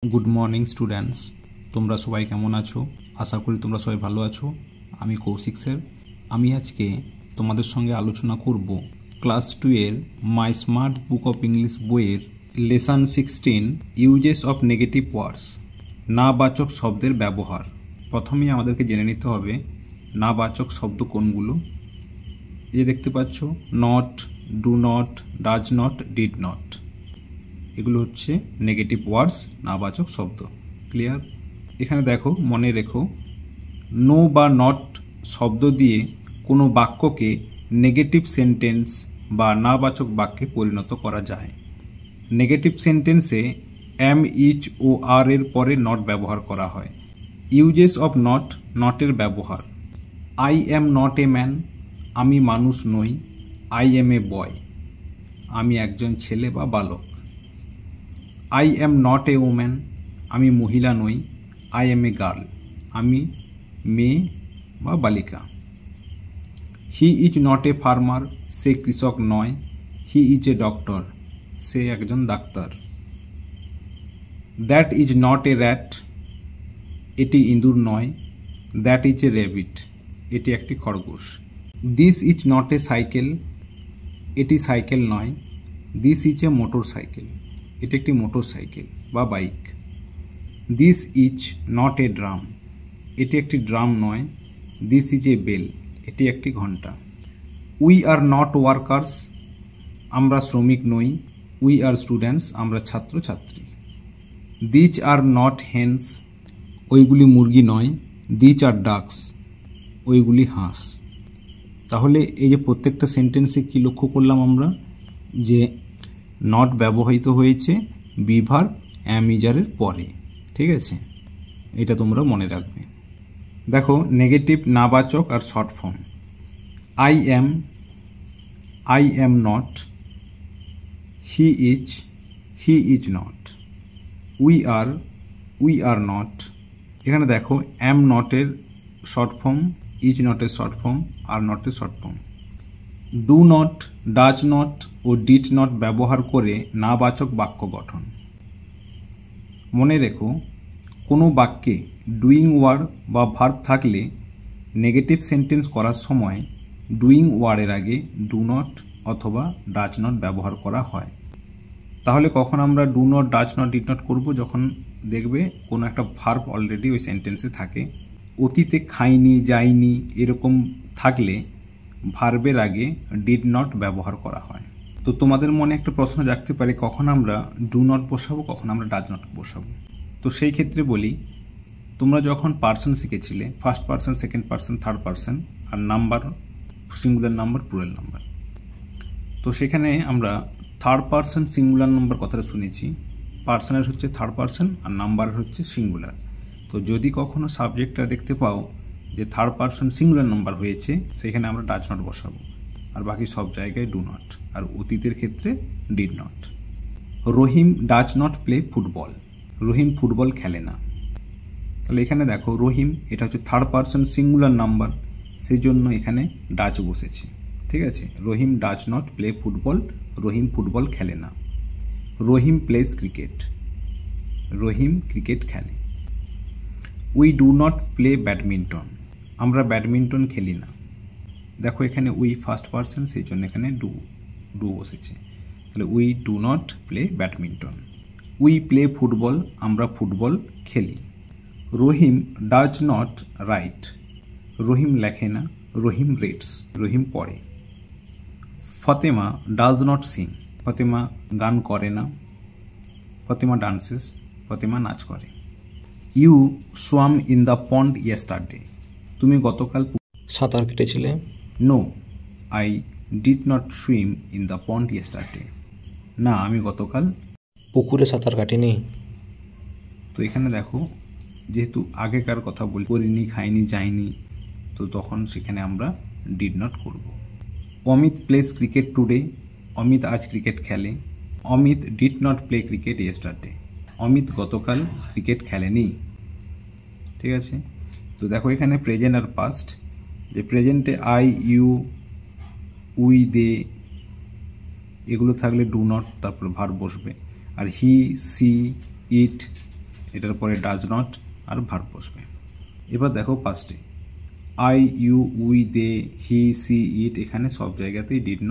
Good morning students তোমরা সবাই কেমন আছো আশা করি তোমরা সবাই ভালো আছো আমি কৌশিক স্যার আমি আজকে তোমাদের সঙ্গে আলোচনা করব ক্লাস 2 এর মাই স্মার্ট বুক অফ ইংলিশ বইয়ের লেসন 16 ইউজেস অফ নেগেটিভ ওয়ার্ডস নাবাচক শব্দের ব্যবহার প্রথমেই আমাদেরকে জেনে নিতে হবে নাবাচক শব্দ কোনগুলো এই দেখতে পাচ্ছ not do not does not did not এগুলো হচ্ছে নেগেটিভ ওয়ার্ডস নাবাচক শব্দ ক্লিয়ার এখানে দেখো মনে রেখো নো বা নট শব্দ দিয়ে কোনো বাক্যকে নেগেটিভ সেন্টেন্স বা নাবাচক বাক্যে পরিণত করা যায় নেগেটিভ সেন্টেন্সে এম ইচ ও আর এর পরে নট ব্যবহার করা হয় ইউজেস অফ নট নটের ব্যবহার I am not a man আমি মানুষ নই আই এম এ বয় আমি একজন ছেলে বা বালক I am not a woman আমি মহিলা নই I am a girl আমি মেয়ে বা বালিকা He is not a farmer সে কৃষক নয় He is a doctor সে একজন doctor That is not a rat এটি ইঁদুর নয় That is a rabbit এটি একটি খরগোশ This is not a cycle এটি সাইকেল নয় This is a motorcycle এটি একটি মোটরসাইকেল বা bike this is not A drum এটি একটি ড্রাম নয় দিস ইজ এ বেল এটি একটি ঘন্টা উই আর নট ওয়ার্কার্স আমরা শ্রমিক নই উই আর স্টুডেন্টস আমরা ছাত্রছাত্রী দিজ আর নট হেন্স ওইগুলি মুরগি নয় দিজ আর ডাকস ওইগুলি হাঁস তাহলে এই যে প্রত্যেকটা সেন্টেন্সে কি লক্ষ্য করলাম আমরা যে নট ব্যবহৃত হয়েছে বিভার অ্যামিজারের পরে ঠিক আছে এটা তোমরা মনে রাখবে দেখো নেগেটিভ নাবাচক আর short form I am not he is not we are not এখানে দেখো এম নটের শর্ট ফর্ম ইজ নটের শর্ট ফর্ম আর নটের short form do not does not ও ডিড নট ব্যবহার করে নাবাচক বাক্য গঠন মনে রেখো কোনো বাক্যে ডুইং ওয়ার্ড বা ভার্ব থাকলে নেগেটিভ সেন্টেন্স করার সময় ডুইং ওয়ার্ডের আগে ডু নট অথবা ডাজ নট ব্যবহার করা হয় তাহলে কখন আমরা do not does not did not করব যখন দেখবে কোনো একটা ভার্ব অলরেডি ওই সেন্টেন্সে থাকে অতীতে খাইনি যাইনি এরকম থাকলে ভার্বের আগে ডিড নট ব্যবহার করা হয় তো তোমাদের মনে একটা প্রশ্ন জাগতে পারে কখন আমরা ডু নট বসাবো কখন আমরা ডাজ নট বসাবো তো সেই ক্ষেত্রে বলি তোমরা যখন পার্সন শিখেছিলে first person second person third person আর number singular number plural number তো সেখানে আমরা থার্ড পার্সন সিঙ্গুলার নাম্বার কথাটা শুনেছি পার্সনের হচ্ছে থার্ড পার্সন আর নাম্বারের হচ্ছে সিঙ্গুলার তো যদি কখনো সাবজেক্টটা দেখতে পাও যে থার্ড পার্সন সিঙ্গুলার নাম্বার হয়েছে সেখানে আমরা ডাজ নট বসাবো আর বাকি সব জায়গায় ডু নট আর অতীতের ক্ষেত্রে did not Rahim does not play football Rahim football খেলে না তাহলে এখানে দেখো রহিম এটা হচ্ছে থার্ড পার্সন সিঙ্গুলার নাম্বার সেই জন্য এখানে ডাজ বসেছে ঠিক আছে Rahim does not play football Rahim football খেলে না Rahim plays cricket Rahim cricket খেলে we do not play badminton আমরা ব্যাডমিন্টন খেলি না দেখো এখানে উই ফার্স্ট পার্সন সেই জন্য এখানে ডু বসেছে তাহলে we do not play badminton we play football আমরা ফুটবল খেলি Rahim does not write Rahim লেখে না রহিম রিডস রহিম পড়ে Fatema does not sing Fatema গান করে না ফতেমা ডান্সেস ফতেমা নাচ করে you swam in the pond yesterday তুমি গতকাল সাঁতার কেটেছিলে no I did not swim in the pond yesterday না আমি গতকাল পুকুরে সাঁতার কাটিনি তো এখানে দেখো যেহেতু আগেকার কথা বলি করিনি খাইনি যাইনি তো তখন সেখানে আমরা ডিড নট করব Amit place cricket today Amit আজ ক্রিকেট খেলে Amit did not play cricket yesterday Amit গতকাল ক্রিকেট খেলেনি ঠিক আছে তো দেখো এখানে প্রেজেন্ট আর পাস্ট যে প্রেজেন্টে আই ইউ উই দে এগুলো থাকলে ডু নট তারপর ভার্ব বসবে আর হি সি ইট এটার পরে ডাজ নট আর ভার্ব বসবে। এবার দেখো ফার্স্টে I, you, we, they, he, she, it, এখানে সব জায়গাতেই ডিড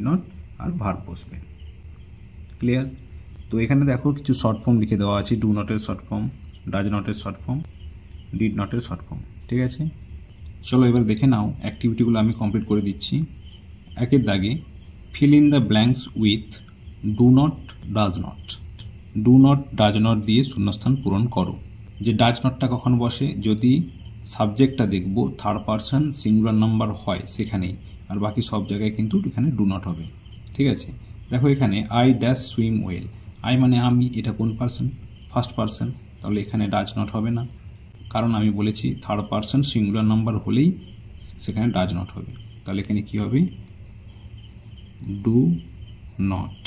নট আর ভার্ব বসবে। ক্লিয়ার? তো এখানে দেখো কিছু শর্ট ফর্ম লিখে দেওয়া আছে, ডু নটের শর্ট ফর্ম, ডাজ নটের শর্ট ফর্ম, ডিড নটের শর্ট ফর্ম। ঠিক আছে, চলো এবার দেখে নাও অ্যাক্টিভিটিগুলো আমি কমপ্লিট করে দিচ্ছি। একের দাগে fill in the blanks with do not, does not. Do not, does not দিয়ে শূন্যস্থান পূরণ করো। যে ডাজ নটটা কখন বসে, যদি সাবজেক্টটা দেখব থার্ড পারসন সিঙ্গুলার নাম্বার হয় সেখানেই, আর বাকি সব জায়গায় কিন্তু এখানে ডু নট হবে। ঠিক আছে, দেখো এখানে I dash swim well, I মানে আমি, এটা কোন পারসন? ফার্স্ট পারসন, তাহলে এখানে ডাজ নট হবে না, কারণ আমি বলেছি থার্ড পারসন সিঙ্গুলার নাম্বার হলেই সেখানে ডাজ নট হবে। তাহলে এখানে কি হবে? Do not.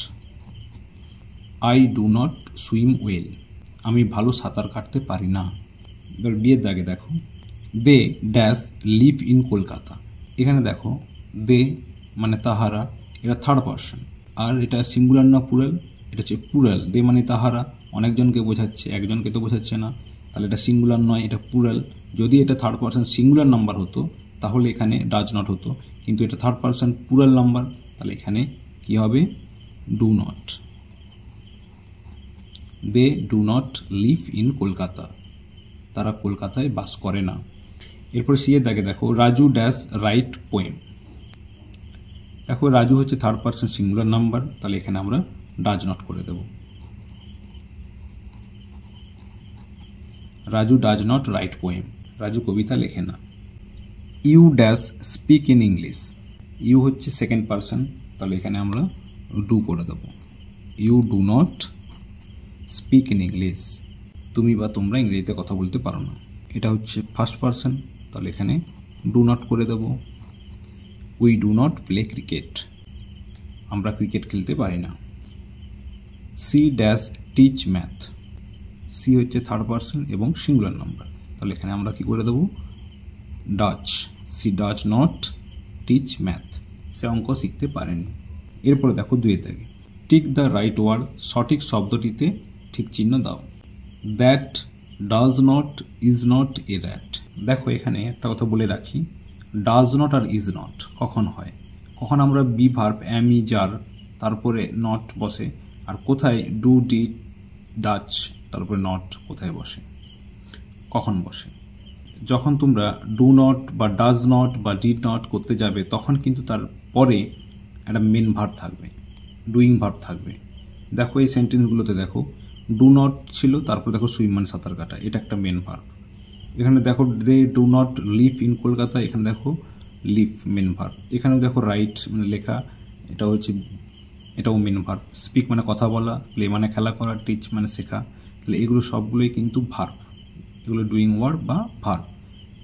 I do not swim well, আমি ভালো সাঁতার কাটতে পারি না। এবার বিয়ের দাগে দেখো they dash live in Kolkata, এখানে দেখো দে মানে তাহারা, এটা থার্ড পারসন, আর এটা সিঙ্গুলার না প্লুরাল? এটা হচ্ছে প্লুরাল। দে মানে তাহারা, অনেকজনকে বোঝাচ্ছে, একজনকে তো বোঝাচ্ছে না, তাহলে এটা সিঙ্গুলার নয়, এটা প্লুরাল। যদি এটা থার্ড পারসন সিঙ্গুলার নাম্বার হতো তাহলে এখানে ডাজ নট হতো, কিন্তু এটা থার্ড পারসন প্লুরাল নাম্বার, তাহলে এখানে কি হবে? Do not. They do not live in Kolkata, তারা কলকাতায় বাস করে না। এরপর সি এর দাগে দেখো রাজু ড্যাশ রাইট পোয়েম, দেখো রাজু হচ্ছে থার্ড পারসন সিঙ্গুলার নাম্বার, তাহলে এখানে আমরা ডাজ নট করে দেব। Raju does not write poem, Raju কবিতা লেখে না। You dash speak in English, you হচ্ছে সেকেন্ড পারসন, তাহলে এখানে আমরা ডু করে দেব। You do not speak in English, তুমি বা তোমরা ইংরেজিতে কথা বলতে পারো না। এটা হচ্ছে ফার্স্ট পারসন, তাহলে এখানে ডু নট করে দেব। We do not play cricket, আমরা ক্রিকেট খেলতে পারি না। She dash teach math, she হচ্ছে থার্ড পারসন এবং সিঙ্গুলার নাম্বার, তাহলে এখানে আমরা কি করে দেব? Does. She does not teach math, সে অঙ্ক শিখতে পারেনি। এরপরে দেখো দুইয়ের দাগে টিক দ্য রাইট ওয়ার্ড, সঠিক শব্দটিতে ঠিক চিহ্ন দাও। That, does not, is not, a that. দেখো এখানে একটা কথা বলে রাখি, ডাজ নট আর ইজ নট কখন হয়? কখন আমরা be verb am, is, are, তারপরে নট বসে, আর কোথায় ডু, ডিড, ডাচ, তারপরে নট কোথায় বসে, কখন বসে? যখন তোমরা ডু নট বা ডাজ নট বা ডিড নট করতে যাবে তখন কিন্তু তার পরে একটা মেন ভার্ব থাকবে, ডুইং ভার্ব থাকবে। দেখো এই সেন্টেন্সগুলোতে দেখো ডু নট ছিল, তারপর দেখো সুইম মানে সাঁতার কাটা, এটা একটা মেন ভার্ব। এখানে দেখো they do not live in Kolkata, এখানে দেখো লিভ মেন ভার্ব। এখানেও দেখো রাইট মানে লেখা, এটাও মেন ভার্ব। স্পিক মানে কথা বলা, প্লে মানে খেলা করা, টিচ মানে শেখা, তাহলে এগুলো সবগুলোই কিন্তু ভার্ব, এগুলো ডুইং ওয়ার্ড বা ভার্ব।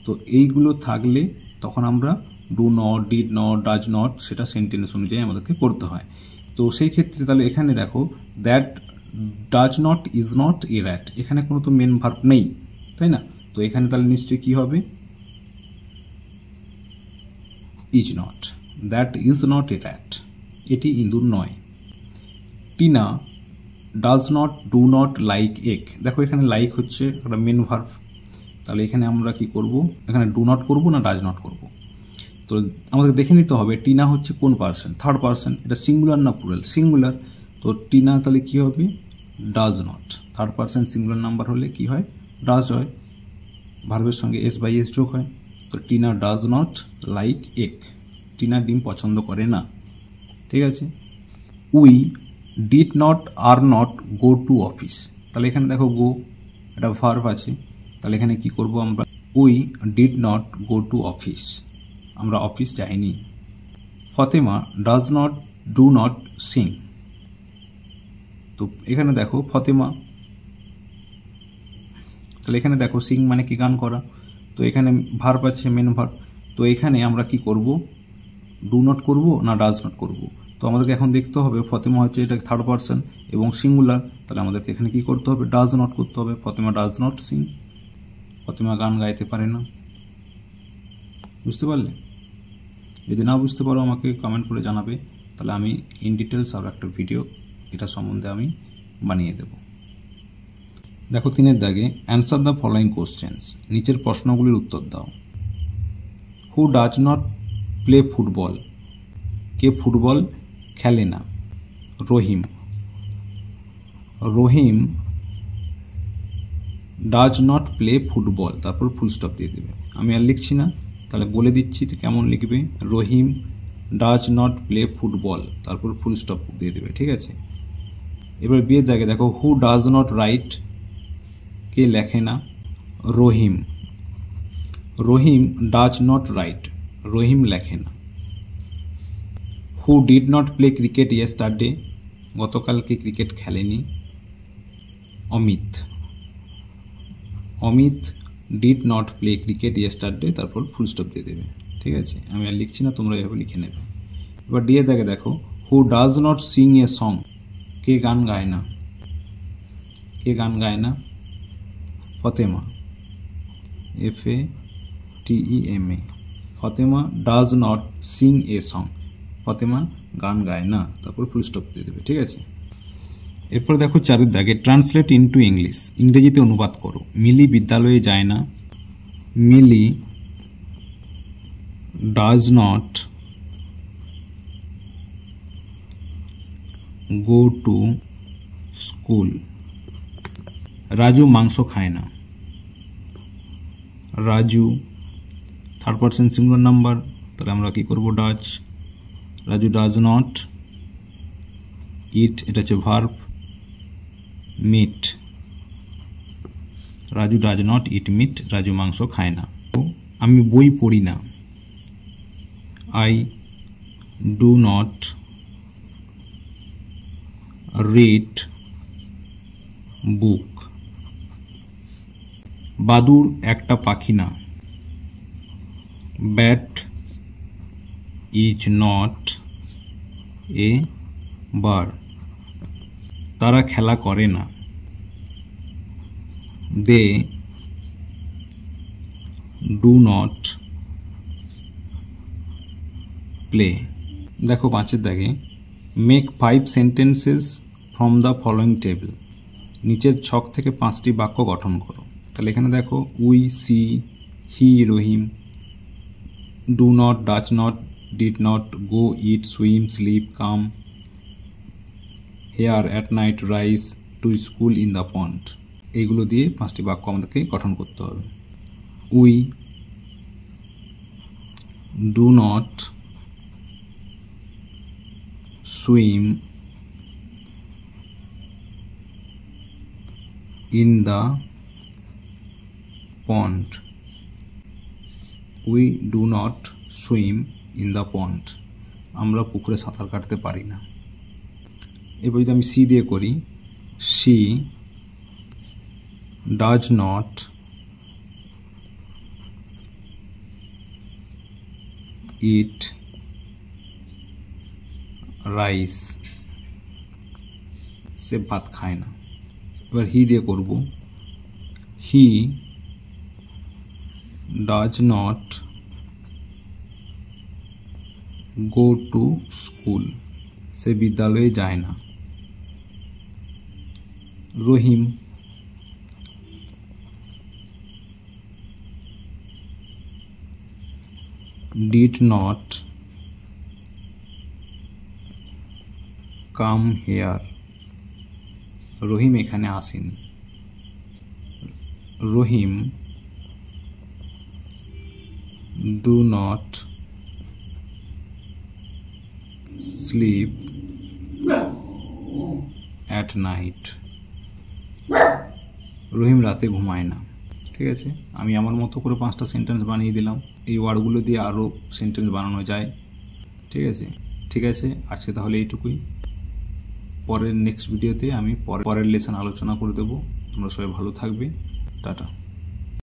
তো এইগুলো থাকলে তখন আমরা do not, did not, does not সেটা সেন্টেন্স অনুযায়ী আমাদেরকে করতে হয়। তো সেই ক্ষেত্রে তাহলে এখানে দেখো that, does not, is not, a that, এখানে কোনো তো মেন ভার্ব নেই, তাই না? তো এখানে তাহলে নিশ্চয়ই কি হবে? Is not. That is not a that, এটি ইঁদুর নয়। Tina does not, do not like egg, দেখো এখানে লাইক হচ্ছে একটা মেন ভার্ব, তাহলে এখানে আমরা কি করব? এখানে ডু নট করব না ডাজ নট করব? তো আমাদের দেখে নিতে হবে টিনা হচ্ছে কোন পারসন? Third person. এটা সিঙ্গুলার না প্লুরাল? সিঙ্গুলার। তো টিনা তাহলে কি হবে? Does not. Third person singular number হলে কি হয়? ডাজ হয়, ভার্বের সঙ্গে এস বাই এস যোগ হয়। তো Tina does not like egg, Tina ডিম পছন্দ করে না। ঠিক আছে। We did not, are not go to office, তাহলে এখানে দেখো গো, এটা ভার্ব আছে, তাহলে এখানে কি করব আমরা? We did not go to office, আমরা অফিস যাইনি। Fatema does not, do not sing, তো এখানে দেখো ফতেমা, তাহলে এখানে দেখো সিং মানে কি গান করা, তো এখানে ভার্ব আছে মেন ভার্ব। তো এখানে আমরা কি করব? ডু নট করব না ডাজ নট করব? তো আমাদেরকে এখন দেখতে হবে ফতেমা হচ্ছে এটা থার্ড পারসন এবং সিঙ্গুলার, তাহলে আমাদেরকে এখানে কি করতে হবে? ডাজ নট করতে হবে। Fatema does not sing, Fatema গান গাইতে পারে না। বুঝতে পারলে? যদি না বুঝতে পারো আমাকে কমেন্ট করে জানাবে, তাহলে আমি ইন ডিটেলস আরও একটা ভিডিও এটা সম্বন্ধে আমি বানিয়ে দেব। দেখো 3 দাগে অ্যান্সার দ্য ফলোয়িং কোশ্চেন্স, নিচের প্রশ্নগুলির উত্তর দাও। হু does not play football, K football খেলে না? রহিম। রহিম ডাজ নট প্লে ফুটবল, তারপর ফুল স্টপ দিয়ে দেবে। আমি আর লিখছি না, তাহলে বলে দিচ্ছি তো কেমন লিখবে। রহিম ডাজ নট প্লে ফুটবল, তারপর ফুল স্টপ দিয়ে দেবে, ঠিক আছে। এবার বিয়ের দাগে দেখো হু ডাজ নট রাইট, কে লেখে না? রহিম। রহিম ডাজ নট রাইট, রহিম লেখে না। Who did not play cricket yesterday, গতকালকে ক্রিকেট খেলেনি? Amit. Amit did not play cricket yesterday, তারপর ফুল স্টপ দিয়ে দেবে, ঠিক আছে। আমি আর লিখছি না, তোমরা এভাবে লিখে নেবে। এবার দিয়ে দেখে দেখো who does not sing a song, কে গান গায় না? কে গান গায় না? Fatema. FATEMA। Fatema does not sing a song, Fatema গান গায় না, তারপর ফুল স্টপ দিয়ে দেবে, ঠিক আছে। এরপর দেখো 4 দাগে ট্রান্সলেট ইনটু ইংলিশ, ইংরেজিতে অনুবাদ করো। মিলি বিদ্যালয়ে যায় না। Mili does not go to school. Raju মাংস খায় না। Raju third person singular number, তাহলে আমরা কি করব? Does. Raju does not eat, এটা হচ্ছে verb. Meat, Raju does not eat meat, Raju মাংস খায় না। আমি বই পড়ি না। I do not read book. বাদুড় একটা পাখি না। Bat is not a bird. তারা খেলা করে না। They do not play. দেখো 5 দাগে make 5 sentences from the following table, নিচের ছক থেকে 5টি বাক্য গঠন করো। তাহলে এখানে দেখো we, she, he, Rahim, do not, does not, did not, go, eat, swim, sleep, come, here, at night, rice, to school, in the pond. এইগুলো দিয়ে 5টি বাক্য আমাদেরকে গঠন করতে হবে। We do not swim in the pond. We do not swim in the pond. আমরা পুকুরে সাঁতার কাটতে পারি না। এবার যদি আমি সি দিয়ে করি, she does not eat rice. সে ভাত খায় না। এবার হি দিয়ে করব, he does not go to school. সে বিদ্যালয়ে যায় না। Rahim did not come here. Rahim এখানে আসেনি। Rahim do not sleep at night. Rahim রাতে ঘুমায় না। ঠিক আছে, আমি আমার মতো করে 5টা সেন্টেন্স বানিয়ে দিলাম। এই ওয়ার্ডগুলো দিয়ে আরও সেন্টেন্স বানানো যায়। ঠিক আছে, আজকে তাহলে এইটুকুই। পরের নেক্সট ভিডিওতে আমি পরের লেসন আলোচনা করে দেবো। তোমরা সবাই ভালো থাকবে। টাটা।